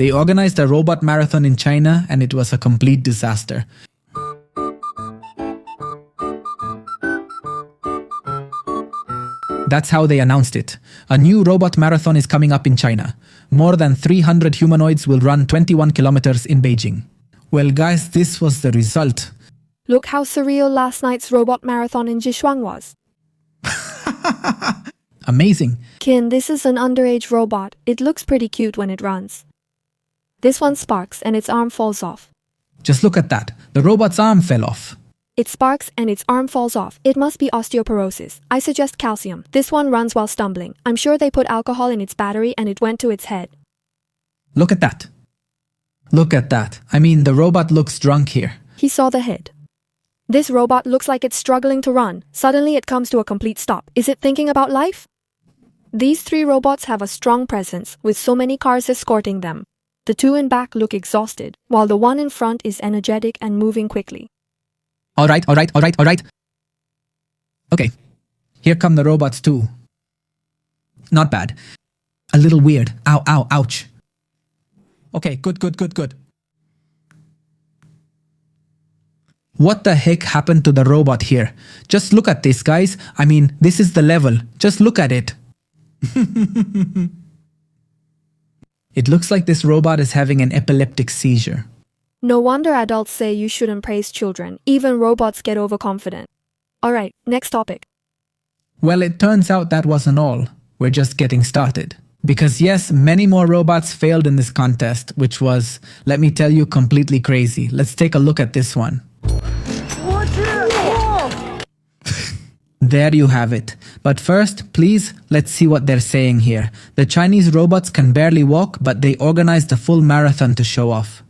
They organized a robot marathon in China and it was a complete disaster. That's how they announced it. A new robot marathon is coming up in China. More than 300 humanoids will run 21 kilometers in Beijing. Well guys, this was the result. Look how surreal last night's robot marathon in Jishuang was. Amazing. Kin, this is an underage robot. It looks pretty cute when it runs. This one sparks and its arm falls off. Just look at that. The robot's arm fell off. It sparks and its arm falls off. It must be osteoporosis. I suggest calcium. This one runs while stumbling. I'm sure they put alcohol in its battery and it went to its head. Look at that. Look at that. I mean, the robot looks drunk here. He saw the head. This robot looks like it's struggling to run. Suddenly it comes to a complete stop. Is it thinking about life? These three robots have a strong presence, with so many cars escorting them. The two in back look exhausted, while the one in front is energetic and moving quickly. Alright. Okay, here come the robots too. Not bad. A little weird. Ow, ouch. Okay, good. What the heck happened to the robot here? Just look at this, guys. I mean, this is the level. Just look at it. It looks like this robot is having an epileptic seizure. No wonder adults say you shouldn't praise children. Even robots get overconfident. Alright, next topic. Well, it turns out that wasn't all. We're just getting started. Because yes, many more robots failed in this contest, which was, let me tell you, completely crazy. Let's take a look at this one. There you have it. But first, please, let's see what they're saying here. The Chinese robots can barely walk, but they organized a full marathon to show off.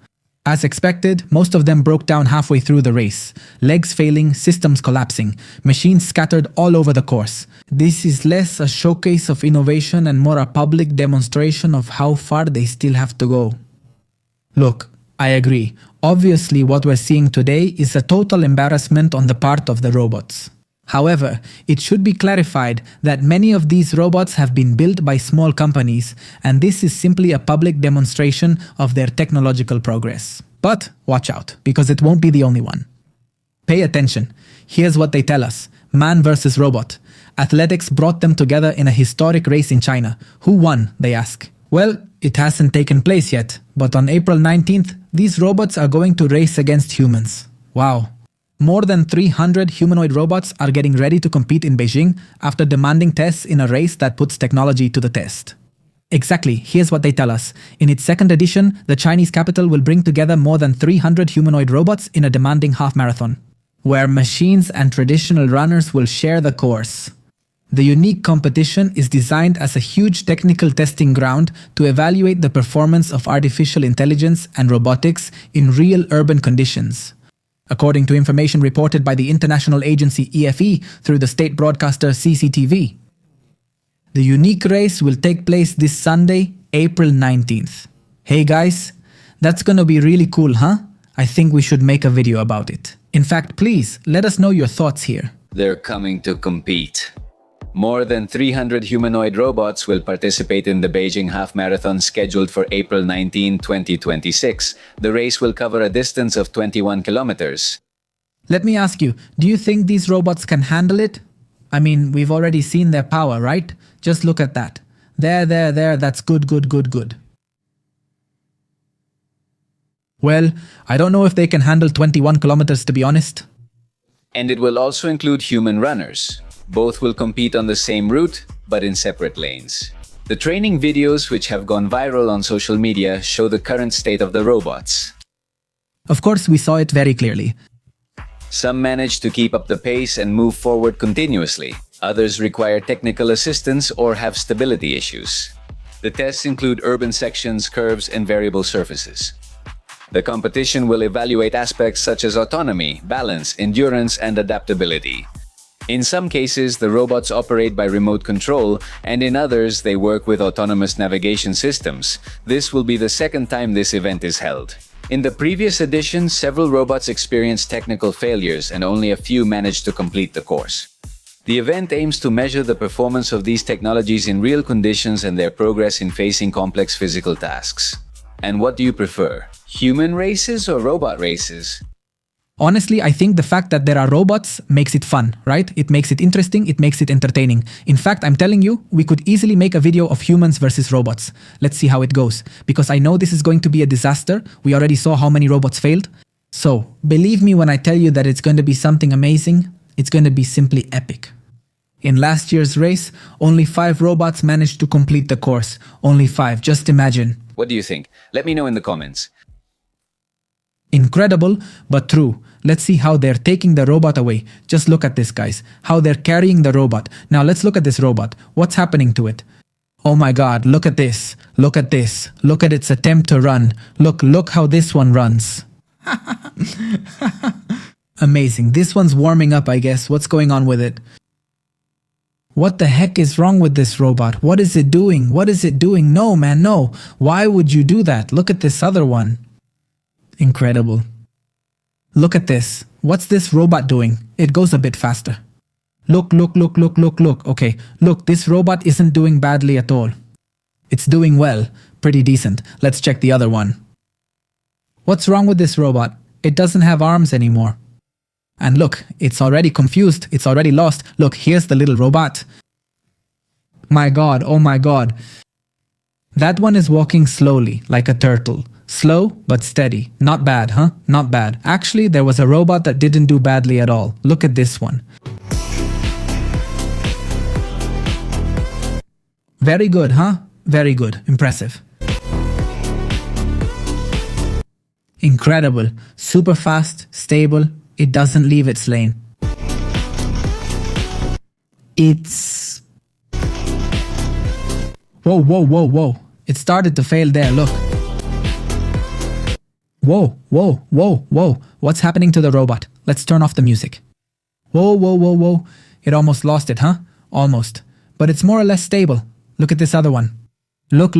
As expected, most of them broke down halfway through the race. Legs failing, systems collapsing, machines scattered all over the course. This is less a showcase of innovation and more a public demonstration of how far they still have to go. Look, I agree. Obviously, what we're seeing today is a total embarrassment on the part of the robots. However, it should be clarified that many of these robots have been built by small companies, and this is simply a public demonstration of their technological progress. But watch out, because it won't be the only one. Pay attention. Here's what they tell us. Man versus robot. Athletics brought them together in a historic race in China. Who won, they ask. Well, it hasn't taken place yet, but on April 19th, these robots are going to race against humans. Wow. More than 300 humanoid robots are getting ready to compete in Beijing after demanding tests in a race that puts technology to the test. Exactly, here's what they tell us. In its second edition, the Chinese capital will bring together more than 300 humanoid robots in a demanding half-marathon, where machines and traditional runners will share the course. The unique competition is designed as a huge technical testing ground to evaluate the performance of artificial intelligence and robotics in real urban conditions. According to information reported by the international agency EFE through the state broadcaster CCTV. The unique race will take place this Sunday, April 19th. Hey guys, that's gonna be really cool, huh? I think we should make a video about it. In fact, please, let us know your thoughts here. They're coming to compete. More than 300 humanoid robots will participate in the Beijing Half Marathon scheduled for April 19, 2026. The race will cover a distance of 21 kilometers. Let me ask you, do you think these robots can handle it? I mean, we've already seen their power, right? Just look at that. There, that's good. Well, I don't know if they can handle 21 kilometers to be honest. And it will also include human runners. Both will compete on the same route, but in separate lanes. The training videos, which have gone viral on social media, show the current state of the robots. Of course, we saw it very clearly. Some manage to keep up the pace and move forward continuously. Others require technical assistance or have stability issues. The tests include urban sections, curves, and variable surfaces. The competition will evaluate aspects such as autonomy, balance, endurance, and adaptability. In some cases, the robots operate by remote control, and in others, they work with autonomous navigation systems. This will be the second time this event is held. In the previous edition, several robots experienced technical failures and only a few managed to complete the course. The event aims to measure the performance of these technologies in real conditions and their progress in facing complex physical tasks. And what do you prefer? Human races or robot races? Honestly, I think the fact that there are robots makes it fun, right? It makes it interesting, it makes it entertaining. In fact, I'm telling you, we could easily make a video of humans versus robots. Let's see how it goes. Because I know this is going to be a disaster. We already saw how many robots failed. So, believe me when I tell you that it's going to be something amazing. It's going to be simply epic. In last year's race, only 5 robots managed to complete the course. Only 5, just imagine. What do you think? Let me know in the comments. Incredible, but true. Let's see how they're taking the robot away. Just look at this, guys. How they're carrying the robot. Now let's look at this robot. What's happening to it? Oh my god, look at this. Look at this. Look at its attempt to run. Look how this one runs. Amazing. This one's warming up, I guess. What's going on with it? What the heck is wrong with this robot? What is it doing? What is it doing? No, man, no. Why would you do that? Look at this other one. Incredible. Look at this. What's this robot doing? It goes a bit faster. Look. Okay, look, this robot isn't doing badly at all. It's doing well. Pretty decent. Let's check the other one. What's wrong with this robot? It doesn't have arms anymore. And look, it's already confused. It's already lost. Look, here's the little robot. My god, oh my god. That one is walking slowly, like a turtle. Slow, but steady. Not bad, huh? Not bad. Actually, there was a robot that didn't do badly at all. Look at this one. Very good, huh? Very good. Impressive. Incredible. Super fast, stable. It doesn't leave its lane. It's... Whoa. It started to fail there, look. Whoa. What's happening to the robot? Let's turn off the music. Whoa. It almost lost it, huh? Almost. But it's more or less stable. Look at this other one. Look.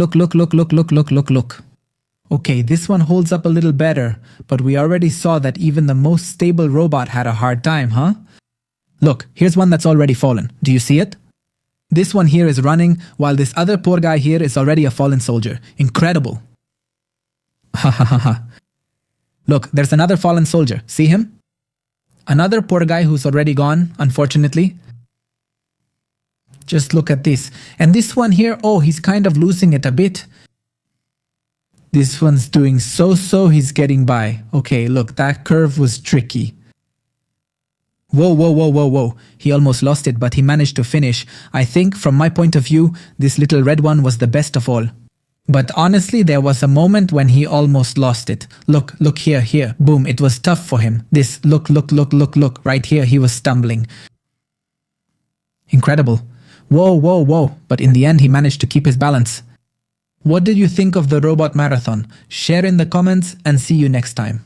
Okay, this one holds up a little better, but we already saw that even the most stable robot had a hard time, huh? Look, here's one that's already fallen. Do you see it? This one here is running, while this other poor guy here is already a fallen soldier. Incredible. Ha. Look, there's another fallen soldier. See him? Another poor guy who's already gone, unfortunately. Just look at this. And this one here, oh, he's kind of losing it a bit. This one's doing so-so, he's getting by. Okay, look, that curve was tricky. Whoa. He almost lost it, but he managed to finish. I think, from my point of view, this little red one was the best of all. But honestly, there was a moment when he almost lost it. Look here. Boom, it was tough for him. This, look. Right here, he was stumbling. Incredible. Whoa. But in the end, he managed to keep his balance. What did you think of the robot marathon? Share in the comments and see you next time.